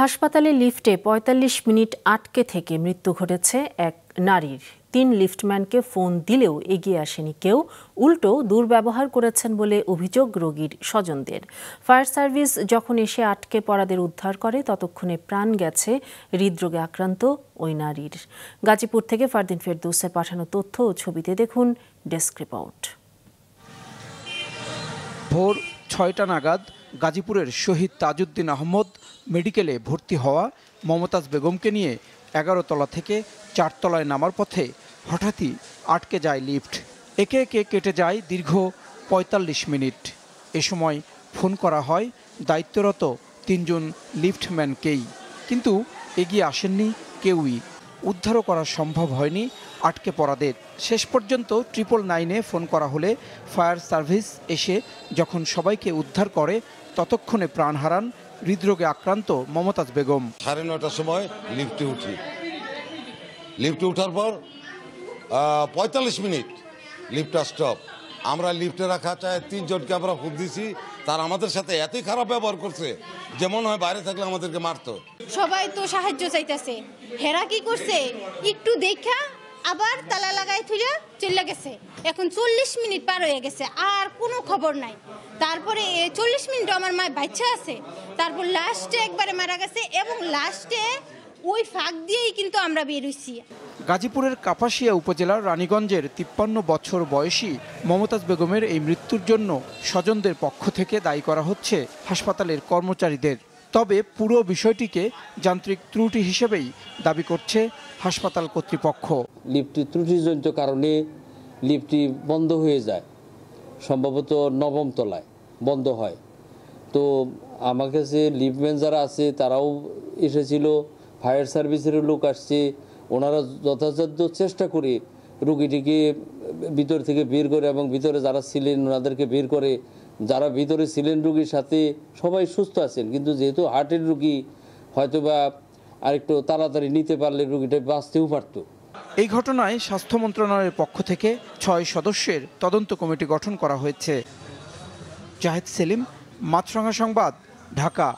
হাসপাতালে লিফটে ৪৫ মিনিট আটকে থেকে মৃত্যু ঘটেছে এক নারীর। ৩ লিফটম্যানকে ফোন দিলেও এগিয়ে আসেনি কেউ, উল্টো দুর্ব্যবহার করেছেন বলে অভিযোগ রোগীর স্বজনদের। ফায়ার সার্ভিস যখন এসে আটকে পড়াদের উদ্ধার করে ততক্ষণে প্রাণ গেছে হৃদরোগে আক্রান্ত ওই নারীর। গাজীপুর থেকে ফারদিন ফেরদৌসের পাঠানো তথ্য ও ছবিতে দেখুন ডেস্ক রিপোর্ট। ভোর ৬টা নাগাদ গাজীপুরের শহীদ তাজউদ্দিন আহমদ মেডিকেলে ভর্তি হওয়া মমতাজ বেগমকে নিয়ে ১১ তলা থেকে ৪ তলায় নামার পথে হঠাৎই আটকে যায় লিফট। একে একে কেটে যায় দীর্ঘ ৪৫ মিনিট। এ সময় ফোন করা হয় দায়িত্বরত ৩ জন লিফটম্যানকেই, কিন্তু এগিয়ে আসেননি কেউই। উদ্ধারও করা সম্ভব হয়নি আটকে পড়াদের। শেষ পর্যন্ত 999-এ ফোন করা হলে ফায়ার সার্ভিস এসে যখন সবাইকে উদ্ধার করে ততক্ষণে প্রাণ হারান হৃদরোগে আক্রান্ত মমতাজ বেগম। ৯:৩০ সময় লিফটে উঠি। লিফটে ওঠার পর ৪৫ মিনিট লিফটটা স্টপ। আমরা লিফটে রাখা ৩ জনকে আমরা ফোন দিয়েছি, তার আমাদের সাথে এতই খারাপ ব্যবহার করছে যেমন হয় বাইরে থাকলে আমাদেরকে মারতো। সবাই তো সাহায্য চাইতেছে, হেরা কি করছে একটু দেখা আবার তালা লাগাই থুইলা চলে গেছে। এখন ৪০ মিনিট পার হয়ে গেছে, আর কোনো খবর নাই। তারপরে ৪০ মিনিট আমার মায়ের বাচ্চা আছে, তারপর লাস্টে একবারে মারা গেছে এবং লাস্টে ওই ফাঁক দিয়েই কিন্তু আমরা বের হইছি। গাজীপুরের কাপাসিয়া উপজেলার রানীগঞ্জের ৫৩ বছর বয়সী মমতাজ বেগমের এই মৃত্যুর জন্য স্বজনদের পক্ষ থেকে দায়ী করা হচ্ছে হাসপাতালের কর্মচারীদের। তবে পুরো বিষয়টিকে যান্ত্রিক ত্রুটি হিসেবেই দাবি করছে হাসপাতাল কর্তৃপক্ষ। লিফটটি ত্রুটিজনিত কারণে লিফটটি বন্ধ হয়ে যায়, সম্ভবত ৯ম তলায় বন্ধ হয়। তো আমার কাছে লিফটম্যান যারা আছে তারাও এসেছিল, ফায়ার সার্ভিসের লোক আসছে, ওনারা যথাযথ চেষ্টা করে রুগীটিকে ভিতর থেকে বের করে এবং ভিতরে যারা ছিলেন ওনাদেরকে বের করে। যারা ভিতরে ছিলেন রুগীর সাথে সবাই সুস্থ আছেন, কিন্তু যেহেতু হার্টের রুগী হয়তোবা আরেকটু তাড়াতাড়ি নিতে পারলে রুগীটা বাঁচতেও পারত। এই ঘটনায় স্বাস্থ্য মন্ত্রণালয়ের পক্ষ থেকে ৬ সদস্যের তদন্ত কমিটি গঠন করা হয়েছে। জাহিদ সেলিম, মাছরাঙা সংবাদ, ঢাকা।